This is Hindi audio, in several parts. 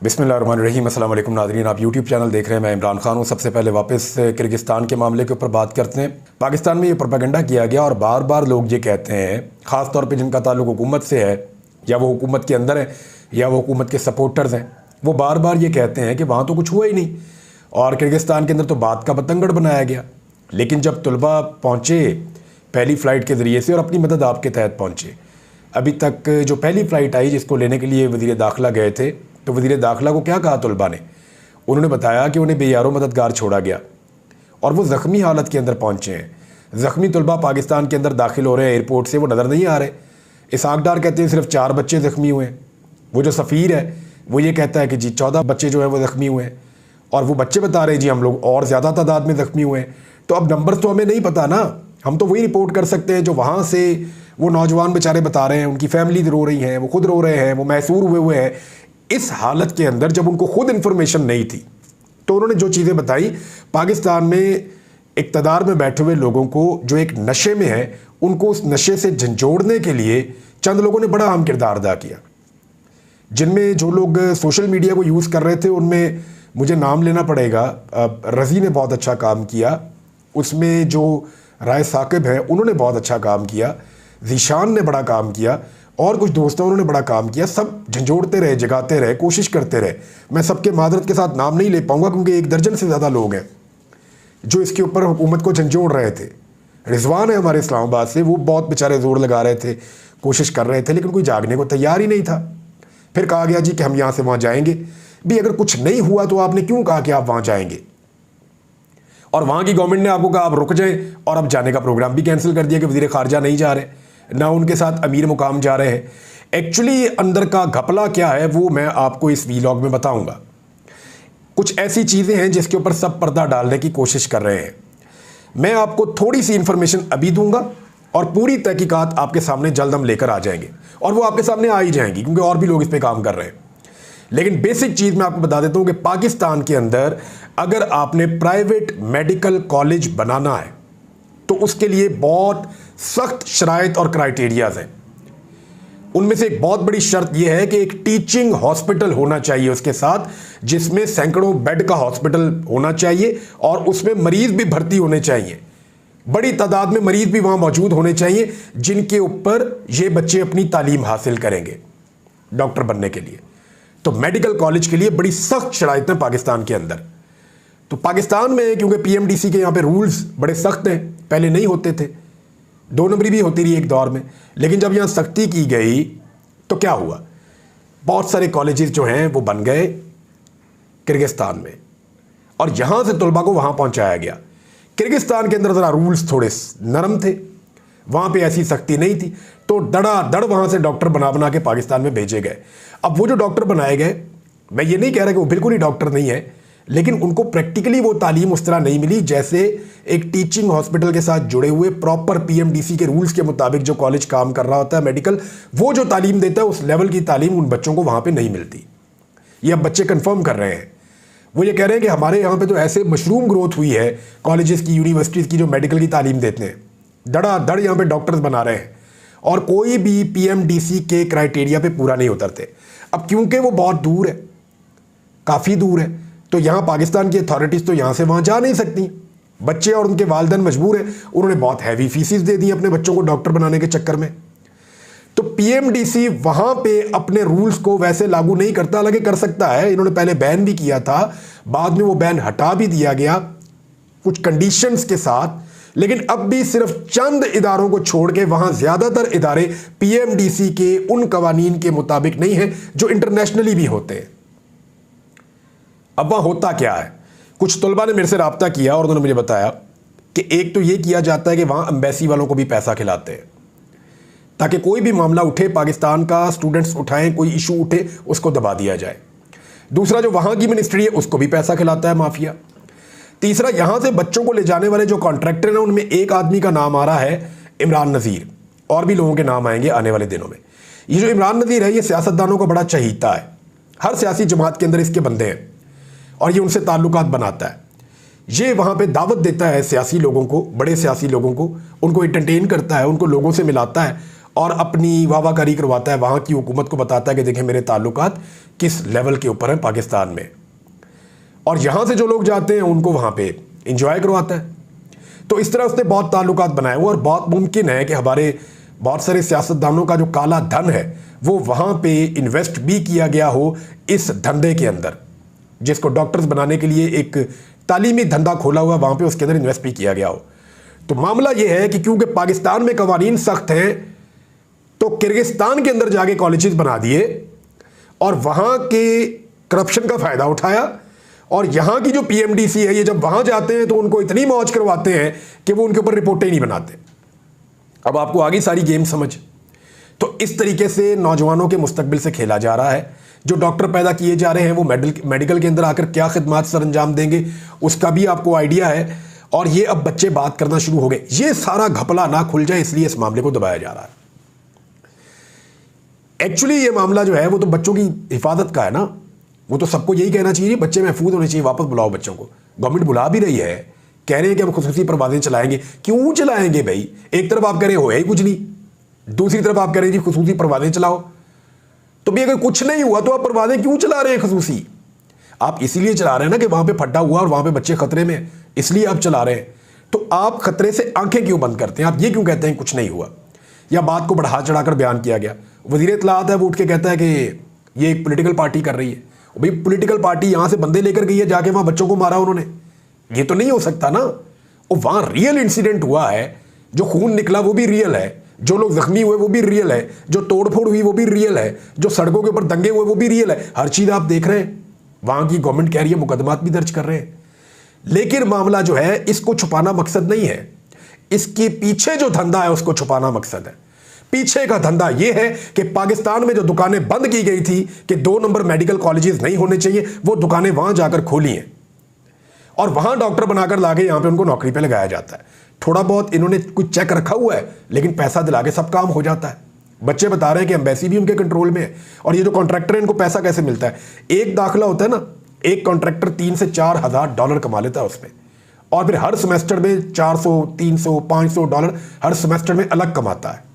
बिस्मिल्लाहिर्रहमानिर्रहीम। अस्सलाम वालेकुम नाज़रीन, आप यूट्यूब चैनल देख रहे हैं। मैं इमरान खान हूँ। सबसे पहले वापस किर्गिस्तान के मामले के ऊपर बात करते हैं। पाकिस्तान में ये प्रोपेगेंडा किया गया और बार बार लोग ये कहते हैं, ख़ास तौर पे जिनका ताल्लुक हुकूमत से है या वो हुकूमत के अंदर है या वो हुकूमत के सपोर्टर्स हैं, वो बार बार ये कहते हैं कि वहाँ तो कुछ हुआ ही नहीं और किर्गिस्तान के अंदर तो बात का बतंगड़ बनाया गया। लेकिन जब तलबा पहुँचे पहली फ़्लाइट के ज़रिए से और अपनी मदद आपके तहत पहुँचे, अभी तक जो पहली फ़्लाइट आई जिसको लेने के लिए वज़ीर दाखिला गए थे, तो वज़ीर दाखिला को क्या कहा तलबा ने? उन्होंने बताया कि उन्हें बेयारो मददगार छोड़ा गया और वो ज़ख्मी हालत के अंदर पहुँचे हैं। ज़ख्मी तलबा पाकिस्तान के अंदर दाखिल हो रहे हैं एयरपोर्ट से, वो नज़र नहीं आ रहे। इसहाक डार कहते हैं सिर्फ 4 बच्चे ज़ख्मी हुए हैं। वो जो सफ़ीर है वो ये कहता है कि जी 14 बच्चे जो है वो ज़ख्मी हुए हैं, और वो बच्चे बता रहे हैं जी हम लोग और ज़्यादा तादाद में ज़ख्मी हुए हैं। तो अब नंबर्स तो हमें नहीं पता ना, हम तो वही रिपोर्ट कर सकते हैं जो वहाँ से वो नौजवान बेचारे बता रहे हैं। उनकी फैमिली रो रही हैं, वो खुद रो रहे हैं, वो महसूर हुए हैं। इस हालत के अंदर जब उनको खुद इन्फॉर्मेशन नहीं थी तो उन्होंने जो चीज़ें बताई, पाकिस्तान में इक़्तिदार में बैठे हुए लोगों को जो एक नशे में है, उनको उस नशे से झंझोड़ने के लिए चंद लोगों ने बड़ा अहम किरदार अदा किया। जिनमें जो लोग सोशल मीडिया को यूज़ कर रहे थे उनमें मुझे नाम लेना पड़ेगा। रज़ी ने बहुत अच्छा काम किया, उसमें जो राय साकिब हैं उन्होंने बहुत अच्छा काम किया, ज़ीशान ने बड़ा काम किया और कुछ दोस्तों उन्होंने बड़ा काम किया। सब झंझोड़ते रहे, जगाते रहे, कोशिश करते रहे। मैं सबके मादरत के साथ नाम नहीं ले पाऊंगा क्योंकि 1 दर्जन से ज़्यादा लोग हैं जो इसके ऊपर हुकूमत को झंझोड़ रहे थे। रिजवान है हमारे इस्लामाबाद से, वो बहुत बेचारे ज़ोर लगा रहे थे, कोशिश कर रहे थे, लेकिन कोई जागने को तैयार ही नहीं था। फिर कहा गया जी कि हम यहाँ से वहाँ जाएंगे। भी अगर कुछ नहीं हुआ तो आपने क्यों कहा कि आप वहाँ जाएंगे? और वहाँ की गवर्नमेंट ने आपको कहा आप रुक जाएं, और अब जाने का प्रोग्राम भी कैंसिल कर दिया कि वज़ीर ख़ारजा नहीं जा रहे, ना उनके साथ अमीर मुकाम जा रहे हैं। एक्चुअली अंदर का घपला क्या है वो मैं आपको इस वीलॉग में बताऊंगा। कुछ ऐसी चीज़ें हैं जिसके ऊपर सब पर्दा डालने की कोशिश कर रहे हैं। मैं आपको थोड़ी सी इंफॉर्मेशन अभी दूंगा और पूरी तहकीकात आपके सामने जल्द हम लेकर आ जाएंगे, और वो आपके सामने आ ही जाएंगी क्योंकि और भी लोग इस पर काम कर रहे हैं। लेकिन बेसिक चीज़ मैं आपको बता देता हूँ कि पाकिस्तान के अंदर अगर आपने प्राइवेट मेडिकल कॉलेज बनाना है तो उसके लिए बहुत सख्त शराइत और क्राइटेरियाज हैं। उनमें से एक बहुत बड़ी शर्त यह है कि एक टीचिंग हॉस्पिटल होना चाहिए उसके साथ, जिसमें सैकड़ों बेड का हॉस्पिटल होना चाहिए और उसमें मरीज भी भर्ती होने चाहिए। बड़ी तादाद में मरीज भी वहां मौजूद होने चाहिए जिनके ऊपर ये बच्चे अपनी तालीम हासिल करेंगे डॉक्टर बनने के लिए। तो मेडिकल कॉलेज के लिए बड़ी सख्त शराइत हैं पाकिस्तान के अंदर। तो पाकिस्तान में क्योंकि पीएमडीसी के यहाँ पे रूल्स बड़े सख्त हैं, पहले नहीं होते थे, 2 नंबरी भी होती रही एक दौर में, लेकिन जब यहाँ सख्ती की गई तो क्या हुआ, बहुत सारे कॉलेजेस जो हैं वो बन गए किर्गिस्तान में और यहाँ से तलबा को वहाँ पहुँचाया गया। किर्गिस्तान के अंदर ज़रा रूल्स थोड़े नरम थे, वहाँ पे ऐसी सख्ती नहीं थी, तो धड़ाधड़ वहाँ से डॉक्टर बना बना के पाकिस्तान में भेजे गए। अब वो जो डॉक्टर बनाए गए, मैं ये नहीं कह रहा कि वो बिल्कुल ही डॉक्टर नहीं है, लेकिन उनको प्रैक्टिकली वो तालीम उस तरह नहीं मिली जैसे एक टीचिंग हॉस्पिटल के साथ जुड़े हुए प्रॉपर पीएमडीसी के रूल्स के मुताबिक जो कॉलेज काम कर रहा होता है मेडिकल, वो जो तालीम देता है उस लेवल की तालीम उन बच्चों को वहाँ पे नहीं मिलती। ये अब बच्चे कंफर्म कर रहे हैं। वो ये कह रहे हैं कि हमारे यहाँ पे तो ऐसे मशरूम ग्रोथ हुई है कॉलेजेस की, यूनिवर्सिटीज़ की जो मेडिकल की तालीम देते हैं, धड़ाधड़ यहाँ पे डॉक्टर्स बना रहे हैं और कोई भी पीएमडीसी के क्राइटेरिया पे पूरा नहीं उतरते। अब क्योंकि वो बहुत दूर है, काफ़ी दूर है, तो यहाँ पाकिस्तान की अथॉरिटीज़ तो यहाँ से वहाँ जा नहीं सकती। बच्चे और उनके वालिदैन मजबूर हैं, उन्होंने बहुत हैवी फीसिस दे दी अपने बच्चों को डॉक्टर बनाने के चक्कर में। तो पीएमडीसी वहाँ पे अपने रूल्स को वैसे लागू नहीं करता, हालांकि कर सकता है। इन्होंने पहले बैन भी किया था, बाद में वो बैन हटा भी दिया गया कुछ कंडीशंस के साथ, लेकिन अब भी सिर्फ चंद इदारों को छोड़ के वहाँ ज़्यादातर इदारे पीएमडीसी के उन कवानीन के मुताबिक नहीं है जो इंटरनेशनली भी होते हैं। अब वहाँ होता क्या है, कुछ तलबा ने मेरे से रब्ता किया और उन्होंने मुझे बताया कि एक तो ये किया जाता है कि वहाँ एम्बेसी वालों को भी पैसा खिलाते हैं ताकि कोई भी मामला उठे, पाकिस्तान का स्टूडेंट्स उठाएं, कोई इशू उठे, उसको दबा दिया जाए। दूसरा, जो वहाँ की मिनिस्ट्री है उसको भी पैसा खिलाता है माफिया। तीसरा, यहाँ से बच्चों को ले जाने वाले जो कॉन्ट्रैक्टर हैं उनमें एक आदमी का नाम आ रहा है इमरान नज़ीर, और भी लोगों के नाम आएंगे आने वाले दिनों में। ये जो इमरान नज़ीर है ये सियासतदानों का बड़ा चहीता है, हर सियासी जमात के अंदर इसके बंदे हैं और ये उनसे ताल्लुकात बनाता है। ये वहाँ पे दावत देता है सियासी लोगों को, बड़े सियासी लोगों को, उनको एंटरटेन करता है, उनको लोगों से मिलाता है और अपनी वाहवाकारी करवाता है, वहाँ की हुकूमत को बताता है कि देखें मेरे ताल्लुकात किस लेवल के ऊपर है पाकिस्तान में, और यहां से जो लोग जाते हैं उनको वहां पे इंजॉय करवाता है। तो इस तरह उसने बहुत ताल्लुकात बनाए हुए, और बहुत मुमकिन है कि हमारे बहुत सारे सियासतदानों का जो काला धन है वो वहां पे इन्वेस्ट भी किया गया हो इस धंधे के अंदर, जिसको डॉक्टर्स बनाने के लिए एक तालीमी धंधा खोला हुआ, वहां पे उसके अंदर इन्वेस्ट भी किया गया हो। तो मामला यह है कि क्योंकि पाकिस्तान में कवानीन सख्त हैं, तो किर्गिस्तान के अंदर जाके कॉलेजेस बना दिए और वहां के करप्शन का फायदा उठाया, और यहां की जो पीएमडीसी है, ये जब वहां जाते हैं तो उनको इतनी मौज करवाते हैं कि वो उनके ऊपर रिपोर्टें ही नहीं बनाते। अब आपको आगे सारी गेम समझ। तो इस तरीके से नौजवानों के मुस्तकबिल से खेला जा रहा है। जो डॉक्टर पैदा किए जा रहे हैं वो मेडिकल के अंदर आकर क्या खिदमात सर अंजाम देंगे उसका भी आपको आइडिया है, और ये अब बच्चे बात करना शुरू हो गए। ये सारा घपला ना खुल जाए इसलिए इस मामले को दबाया जा रहा है। एक्चुअली ये मामला जो है वो तो बच्चों की हिफाजत का है ना, वो तो सबको यही कहना चाहिए बच्चे महफूज होने चाहिए, वापस बुलाओ बच्चों को। गवर्नमेंट बुला भी रही है, कह रहे हैं कि हम खुसूसी परवाजें चलाएंगे। क्यों चलाएंगे भाई? एक तरफ आप कह रहे हो ही कुछ नहीं, दूसरी तरफ आप कह रहे हैं जी खुसूसी परवाजें चलाओ। तो भी अगर कुछ नहीं हुआ तो आप परवाजें क्यों चला रहे हैं खुसूसी? आप इसीलिए चला रहे हैं ना कि वहां पे फड्डा हुआ और वहां पे बच्चे खतरे में, इसलिए आप चला रहे हैं। तो आप खतरे से आंखें क्यों बंद करते हैं? आप ये क्यों कहते हैं कुछ नहीं हुआ, या बात को बढ़ा चढ़ाकर बयान किया गया? वजीर इत्तलात है वो उठ के कहता है कि ये एक पॉलिटिकल पार्टी कर रही है। भाई पॉलिटिकल पार्टी यहां से बंदे लेकर गई है, जाके वहां बच्चों को मारा उन्होंने, ये तो नहीं हो सकता ना। और वहां रियल इंसिडेंट हुआ है, जो खून निकला वो भी रियल है, जो लोग जख्मी हुए वो भी रियल है, जो तोड़फोड़ हुई वो भी रियल है, जो सड़कों के ऊपर दंगे हुए वो भी रियल है। हर चीज आप देख रहे हैं। वहां की गवर्नमेंट कह रही है मुकदमात भी दर्ज कर रहे हैं, लेकिन मामला जो है इसको छुपाना मकसद नहीं है, इसके पीछे जो धंधा है उसको छुपाना मकसद है। पीछे का धंधा यह है कि पाकिस्तान में जो दुकानें बंद की गई थी कि 2 नंबर मेडिकल कॉलेजेस नहीं होने चाहिए, वो दुकानें वहां जाकर खोली हैं और वहां डॉक्टर बनाकर लाके यहां पे उनको नौकरी पे लगाया जाता है। थोड़ा बहुत इन्होंने कुछ चेक रखा हुआ है, लेकिन पैसा दिला के सब काम हो जाता है। बच्चे बता रहे हैं कि एम्बेसी भी उनके कंट्रोल में है, और ये जो कॉन्ट्रैक्टर है इनको पैसा कैसे मिलता है? एक दाखिला होता है ना, एक कॉन्ट्रैक्टर 3 से 4 हज़ार डॉलर कमा लेता है उसमें, और फिर हर सेमेस्टर में 400, 300, 500 डॉलर हर सेमेस्टर में अलग कमाता है।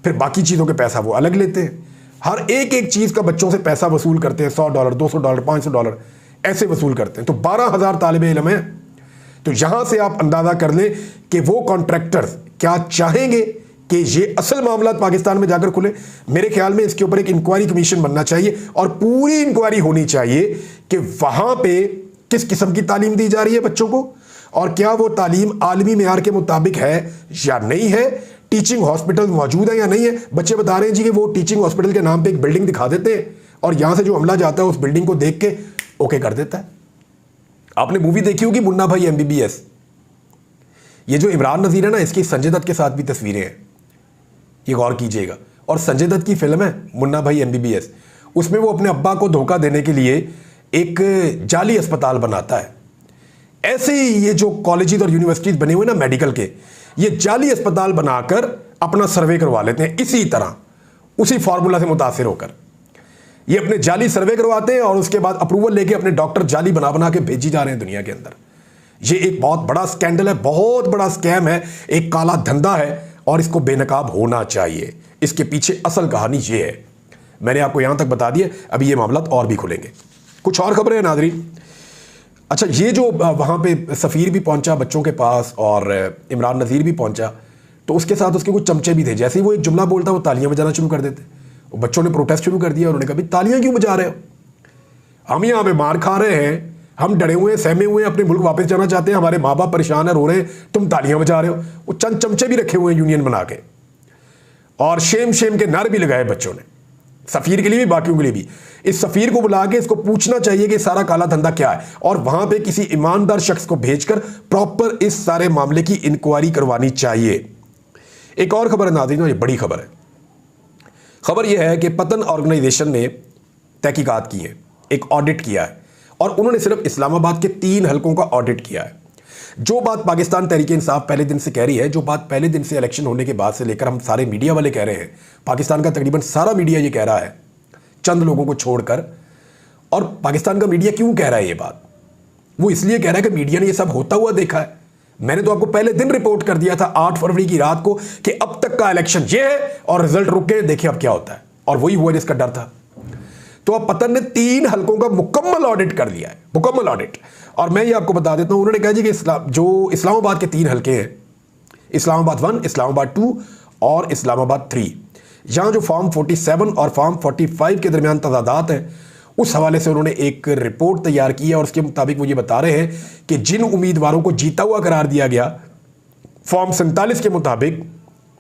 फिर बाकी चीज़ों के पैसा वो अलग लेते हैं। हर एक एक चीज़ का बच्चों से पैसा वसूल करते हैं, $100, $200, $500 ऐसे वसूल करते हैं। तो 12,000 तालिबे इल्म हैं। तो यहां से आप अंदाजा कर लें कि वो कॉन्ट्रैक्टर्स क्या चाहेंगे कि ये असल मामला पाकिस्तान में जाकर खुले। मेरे ख्याल में इसके ऊपर एक इंक्वायरी कमीशन बनना चाहिए, और पूरी इंक्वायरी होनी चाहिए कि वहां पे किस किस्म की तालीम दी जा रही है बच्चों को, और क्या वो तालीम आलमी मेयार के मुताबिक है या नहीं है, टीचिंग हॉस्पिटल मौजूद है या नहीं है। बच्चे बता रहे हैं जी कि वो टीचिंग हॉस्पिटल के नाम पे एक बिल्डिंग दिखा देते हैं, और यहां से जो हमला जाता है उस बिल्डिंग को देख के ओके कर देता है। आपने मूवी देखी होगी मुन्ना भाई MBBS। ये जो इमरान नज़ीर है ना, इसकी संजय दत्त के साथ भी तस्वीरें हैं, ये गौर कीजिएगा। और संजय दत्त की फिल्म है मुन्ना भाई MBBS, उसमें वो अपने अब्बा को धोखा देने के लिए एक जाली अस्पताल बनाता है। ऐसे ही ये जो कॉलेजेस और यूनिवर्सिटीज बने हुए ना मेडिकल के, ये जाली अस्पताल बनाकर अपना सर्वे करवा लेते हैं, इसी तरह उसी फॉर्मूला से मुतासिर होकर ये अपने जाली सर्वे करवाते हैं, और उसके बाद अप्रूवल लेके अपने डॉक्टर जाली बना बना के भेजी जा रहे हैं दुनिया के अंदर। ये एक बहुत बड़ा स्कैंडल है, बहुत बड़ा स्कैम है, एक काला धंधा है, और इसको बेनकाब होना चाहिए। इसके पीछे असल कहानी ये है। मैंने आपको यहां तक बता दिया, अभी ये मामला और भी खुलेंगे। कुछ और खबरें हैं नाज़रीन। अच्छा, ये जो वहां पे सफ़ीर भी पहुंचा बच्चों के पास, और इमरान नज़ीर भी पहुंचा, तो उसके साथ उसके कुछ चमचे भी थे। जैसे ही वो एक जुमला बोलता वो तालियां बजाना शुरू कर देते। बच्चों ने प्रोटेस्ट शुरू कर दिया, उन्होंने कहा भाई तालियां क्यों बजा रहे हो? हम यहाँ पे मार खा रहे हैं, हम डरे हुए सहमे हुए अपने मुल्क वापस जाना चाहते हैं, हमारे माँ बाप परेशान है, रो रहे हैं, तुम तालियां बजा रहे हो। वो चंद चमचे भी रखे हुए हैं यूनियन बना के, और शेम शेम के नारे भी लगाए बच्चों ने, सफ़ीर के लिए भी बाकियों के लिए भी। इस सफ़ीर को बुला के इसको पूछना चाहिए कि सारा काला धंधा क्या है, और वहां पे किसी ईमानदार शख्स को भेजकर प्रॉपर इस सारे मामले की इंक्वायरी करवानी चाहिए। एक और खबर है नाज़रीन, ये बड़ी खबर है। खबर यह है कि पतन ऑर्गेनाइजेशन ने तहकीकात की है, एक ऑडिट किया है, और उन्होंने सिर्फ इस्लामाबाद के 3 हलकों का ऑडिट किया है। जो बात पाकिस्तान तहरीक इंसाफ पहले दिन से कह रही है, जो बात पहले दिन से इलेक्शन होने के बाद से लेकर हम सारे मीडिया वाले कह रहे हैं, पाकिस्तान का तकरीबन सारा मीडिया ये कह रहा है, चंद लोगों को छोड़कर। और पाकिस्तान का मीडिया क्यों कह रहा है ये बात? वो इसलिए कह रहा है कि मीडिया ने ये सब होता हुआ देखा है। मैंने तो आपको पहले दिन रिपोर्ट कर दिया था 8 फरवरी की रात को कि अब तक का इलेक्शन ये है और रिजल्ट रुक गए, देखिए अब क्या होता है। और वही हुआ जिसका डर था। तो अब पतन ने 3 हलकों का मुकम्मल ऑडिट कर लिया है, मुकम्मल ऑडिट। और मैं ये आपको बता देता हूं, उन्होंने कहा जी कि जो इस्लामाबाद के 3 हलके हैं, इस्लामाबाद 1, इस्लामाबाद 2 और इस्लामाबाद 3, यहां जो फॉर्म 47 और फॉर्म 45 के दरमियान तजादात हैं, उस हवाले से उन्होंने एक रिपोर्ट तैयार की है और उसके मुताबिक वो ये बता रहे हैं कि जिन उम्मीदवारों को जीता हुआ करार दिया गया फॉर्म 47 के मुताबिक,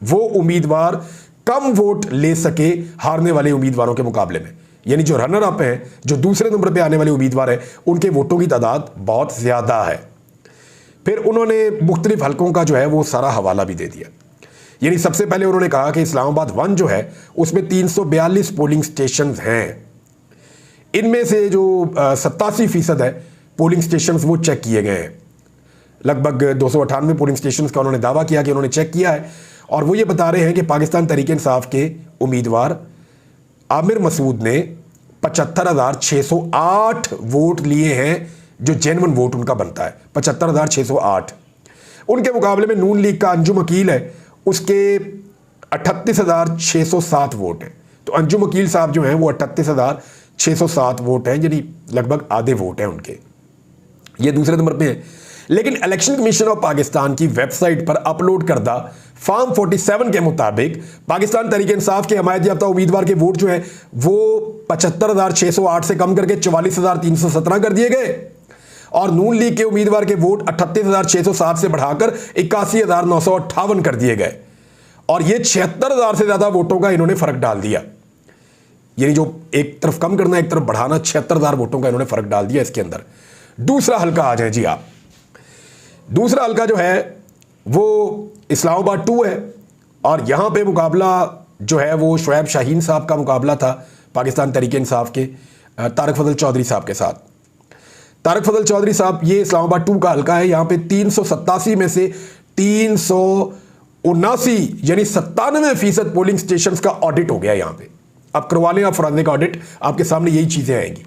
वो उम्मीदवार कम वोट ले सके हारने वाले उम्मीदवारों के मुकाबले में। यानी जो रनर अप हैं, जो दूसरे नंबर पे आने वाले उम्मीदवार हैं, उनके वोटों की तादाद बहुत ज्यादा है। फिर उन्होंने मुख्तलिफ हलकों का जो है वो सारा हवाला भी दे दिया। यानी सबसे पहले उन्होंने कहा कि इस्लामाबाद 1 जो है उसमें 342 पोलिंग स्टेशन हैं। इनमें से जो 87% है पोलिंग स्टेशन वो चेक किए गए हैं। लगभग 298 पोलिंग स्टेशन का उन्होंने दावा किया कि उन्होंने चेक किया है, और वो ये बता रहे हैं कि पाकिस्तान तहरीक इंसाफ के उम्मीदवार आमिर मसूद ने 75,608 वोट लिए हैं, जो जेन्युइन वोट उनका बनता है 75,608। उनके मुकाबले में नून लीग का अंजुम अकील है, उसके 38,607 वोट हैं। तो अंजुम अकील साहब जो हैं वो 38,607 वोट हैं, यानी लगभग आधे वोट हैं उनके, ये दूसरे नंबर पे है। लेकिन इलेक्शन कमीशन ऑफ पाकिस्तान की वेबसाइट पर अपलोड करदा फॉर्म 47 के मुताबिक पाकिस्तान तहरीक इंसाफ के हमायत याफ्ता उम्मीदवार के वोट जो है वो 75,608 से कम करके 44,317 कर दिए गए, और नून लीग के उम्मीदवार के वोट 38,607 से बढ़ाकर 81,958 कर दिए गए, और ये 76,000 से ज्यादा वोटों का इन्होंने फर्क डाल दिया। यानी जो एक तरफ कम करना एक तरफ बढ़ाना, 76,000 वोटों का इन्होंने फर्क डाल दिया इसके अंदर। दूसरा हल्का आ जाए जी आप, दूसरा हल्का जो है वो इस्लामाबाद 2 है, और यहां पे मुकाबला जो है वो शुएब शाहीन साहब का मुकाबला था पाकिस्तान तहरीक इंसाफ के तारिक फजल चौधरी साहब के साथ। तारिक फजल चौधरी साहब, ये इस्लामाबाद 2 का हल्का है, यहां पे 387 में से 379 यानी 97% पोलिंग स्टेशन का ऑडिट हो गया यहां पे। अब करवा लें आप फॉरेंसिक ऑडिट, आपके सामने यही चीजें आएंगी।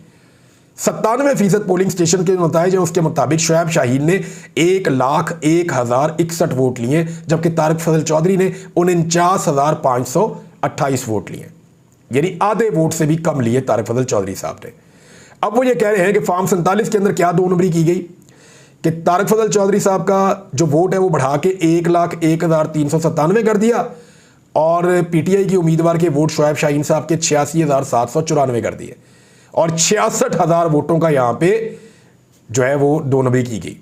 97% पोलिंग स्टेशन के नतीजे हैं, उसके मुताबिक शुएब शाहीन ने 1,01,061 वोट लिए, जबकि तारिक फजल चौधरी ने 49,528 वोट लिए, यानी आधे वोट से भी कम लिए तारिक फजल चौधरी साहब ने। अब वो ये कह रहे हैं कि फॉर्म 47 के अंदर क्या 2 नंबरी की गई कि तारिक फजल चौधरी साहब का जो वोट है वो बढ़ा के 1,01,397 कर दिया, और पीटीआई की उम्मीदवार के वोट शुएब शाहीन साहब के 86,794 कर दिए, और 66,000 वोटों का यहां पे जो है वो 2 नंबरी की गई।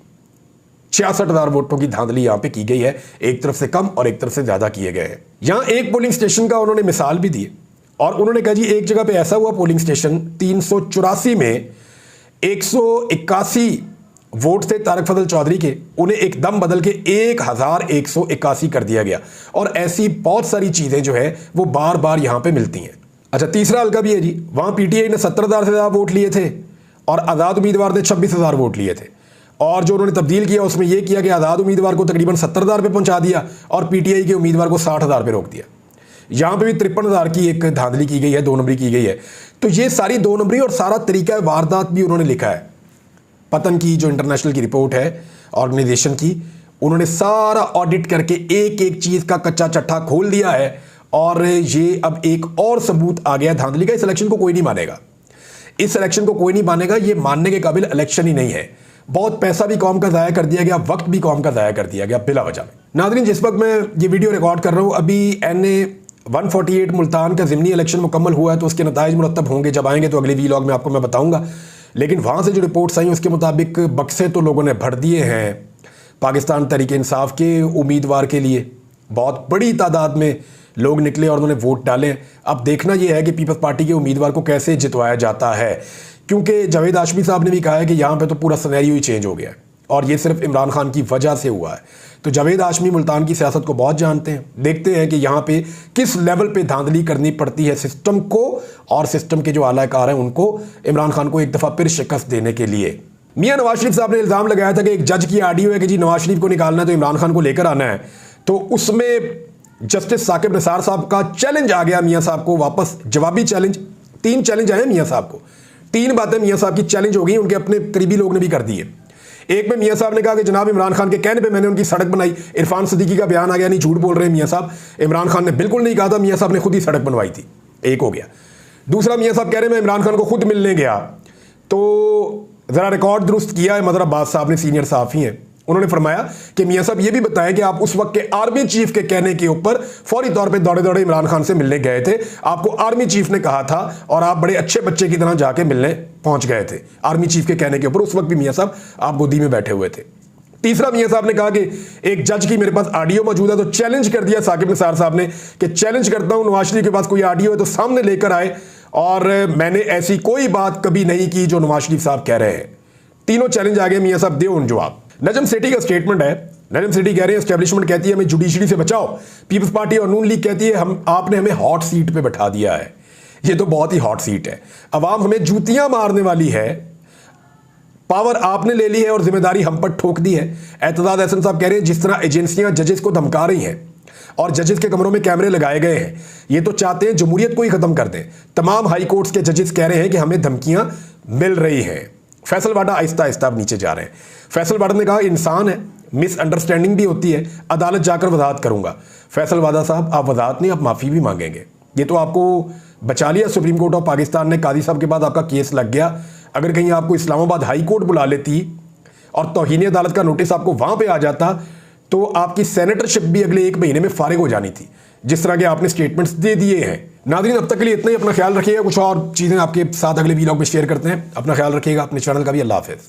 66,000 वोटों की धांधली यहां पे की गई है, एक तरफ से कम और एक तरफ से ज्यादा किए गए हैं। यहां एक पोलिंग स्टेशन का उन्होंने मिसाल भी दी, और उन्होंने कहा जी एक जगह पे ऐसा हुआ पोलिंग स्टेशन 384 में 181 वोट थे तारिक फजल चौधरी के, उन्हें एकदम बदल के 1,181 कर दिया गया। और ऐसी बहुत सारी चीजें जो है वो बार बार यहां पे मिलती हैं। अच्छा, तीसरा हल्का भी है जी, वहां पीटीआई ने 70,000 से ज्यादा वोट लिए थे, और आजाद उम्मीदवार ने 26,000 वोट लिए थे, और जो उन्होंने तब्दील किया उसमें यह किया कि आजाद उम्मीदवार को तकरीबन 70,000 पे पहुंचा दिया और पीटीआई के उम्मीदवार को 60,000 पे रोक दिया। यहां पे भी 53,000 की एक धांधली की गई है, 2 नंबरी की गई है। तो ये सारी 2 नंबरी और सारा तरीका वारदात भी उन्होंने लिखा है। पतन की जो इंटरनेशनल की रिपोर्ट है ऑर्गेनाइजेशन की, उन्होंने सारा ऑडिट करके एक एक चीज का कच्चा चट्टा खोल दिया है, और ये अब एक और सबूत आ गया धांधली का। इस इलेक्शन को कोई नहीं मानेगा, इस इलेक्शन को कोई नहीं मानेगा, ये मानने के काबिल इलेक्शन ही नहीं है। बहुत पैसा भी कौम का जाया कर दिया गया, वक्त भी कौम का जाया कर दिया गया बिला वजह में। नाज़रीन, जिस वक्त मैं ये वीडियो रिकॉर्ड कर रहा हूं, अभी NA 148 मुल्तान का ज़िमनी इलेक्शन मुकम्मल हुआ है, तो उसके नताइज मुरतब होंगे, जब आएंगे तो अगले वीलॉग में आपको मैं बताऊंगा। लेकिन वहां से जो रिपोर्ट्स आई उसके मुताबिक बक्से तो लोगों ने भर दिए हैं पाकिस्तान तहरीक इंसाफ के उम्मीदवार के लिए। बहुत बड़ी तादाद में लोग निकले और उन्होंने वोट डाले। अब देखना यह है कि पीपल्स पार्टी के उम्मीदवार को कैसे जितवाया जाता है, क्योंकि जावेद हाशमी साहब ने भी कहा है कि यहाँ पे तो पूरा सिनेरियो ही चेंज हो गया है, और ये सिर्फ इमरान खान की वजह से हुआ है। तो जावेद हाशमी मुल्तान की सियासत को बहुत जानते हैं, देखते हैं कि यहाँ पे किस लेवल पे धांधली करनी पड़ती है सिस्टम को, और सिस्टम के जो आलाकार हैं उनको, इमरान खान को एक दफ़ा फिर शिकस्त देने के लिए। मियां नवाज शरीफ साहब ने इल्ज़ाम लगाया था कि एक जज की ऑडियो है कि जी नवाज शरीफ को निकालना है तो इमरान खान को लेकर आना है, तो उसमें जस्टिस साकिब निसार साहब का चैलेंज आ गया मियां साहब को वापस, जवाबी चैलेंज। 3 चैलेंज आए मियां साहब को, 3 बातें मियां साहब की चैलेंज हो गई, उनके अपने करीबी लोग ने भी कर दी है। एक में मियां साहब ने कहा कि जनाब इमरान खान के कहने पे मैंने उनकी सड़क बनाई। इरफान सिद्दीकी का बयान आ गया, नहीं झूठ बोल रहे हैं मियां साहब, इमरान खान ने बिल्कुल नहीं कहा था, मियां साहब ने खुद ही सड़क बनवाई थी। एक हो गया। दूसरा, मियां साहब कह रहे हैं मैं इमरान खान को खुद मिलने गया तो ज़रा रिकॉर्ड दुरुस्त किया है मदर अब्बास साहब ने, सीनियर सहाफ़ी हैं। उन्होंने फरमाया कि मियां साहब ये भी बताएं कि आप उस वक्त के आर्मी चीफ के कहने के ऊपर फौरी तौर पे दौड़े दौड़े इमरान खान से मिलने गए थे। आपको आर्मी चीफ ने कहा था और आप बड़े अच्छे बच्चे की तरह जाके मिलने पहुंच गए थे आर्मी चीफ के कहने के ऊपर। उस वक्त भी मियां साहब आप गोदी में बैठे हुए थे। तीसरा, मियां साहब ने कहा कि एक जज की मेरे पास ऑडियो मौजूद है, तो चैलेंज कर दिया साकिब निसार साहब ने कि चैलेंज करता हूं, नवाज शरीफ के पास कोई ऑडियो है तो सामने लेकर आए, और मैंने ऐसी कोई बात कभी नहीं की जो नवाज शरीफ साहब कह रहे हैं। तीनों चैलेंज आ गए, मियां साहब दे उन जवाब। नजम सेठी का स्टेटमेंट है। नजम सेठी कह रहे हैं एस्टेब्लिशमेंट कहती है हमें जुडिशरी से बचाओ, पीपल्स पार्टी और नून लीग कहती है आपने हमें हॉट सीट पे बैठा दिया है। ये तो बहुत ही हॉट सीट है, अवाम हमें जूतियां मारने वाली है, पावर आपने ले ली है और जिम्मेदारी हम पर ठोक दी है। एतजाज अहसन साहब कह रहे हैं जिस तरह एजेंसियां जजेस को धमका रही हैं और जजेस के कमरों में कैमरे लगाए गए हैं, ये तो चाहते हैं जमहूरियत को ही खत्म कर दें। तमाम हाई कोर्ट्स के जजेस कह रहे हैं कि हमें धमकियां मिल रही हैं। फैसल वाडा आहिस्ता आहिस्ता अब नीचे जा रहे हैं। फैसल वाडा ने कहा इंसान है, मिसअंडरस्टैंडिंग भी होती है, अदालत जाकर वजाहत करूंगा। फैसल वाडा साहब आप वजाहत नहीं, आप माफ़ी भी मांगेंगे। ये तो आपको बचा लिया सुप्रीम कोर्ट ऑफ पाकिस्तान ने, कादी साहब के बाद आपका केस लग गया। अगर कहीं आपको इस्लामाबाद हाई कोर्ट बुला लेती और तौहीन अदालत का नोटिस आपको वहां पे आ जाता तो आपकी सेनेटरशिप भी अगले 1 महीने में फारिग हो जानी थी, जिस तरह के आपने स्टेटमेंट्स दे दिए हैं। नाज़रीन, अब तक के लिए इतना ही। अपना ख्याल रखिएगा। कुछ और चीज़ें आपके साथ अगले वीलॉग में शेयर करते हैं। अपना ख्याल रखिएगा, अपने चैनल का भी। अल्लाह हाफ़िज़।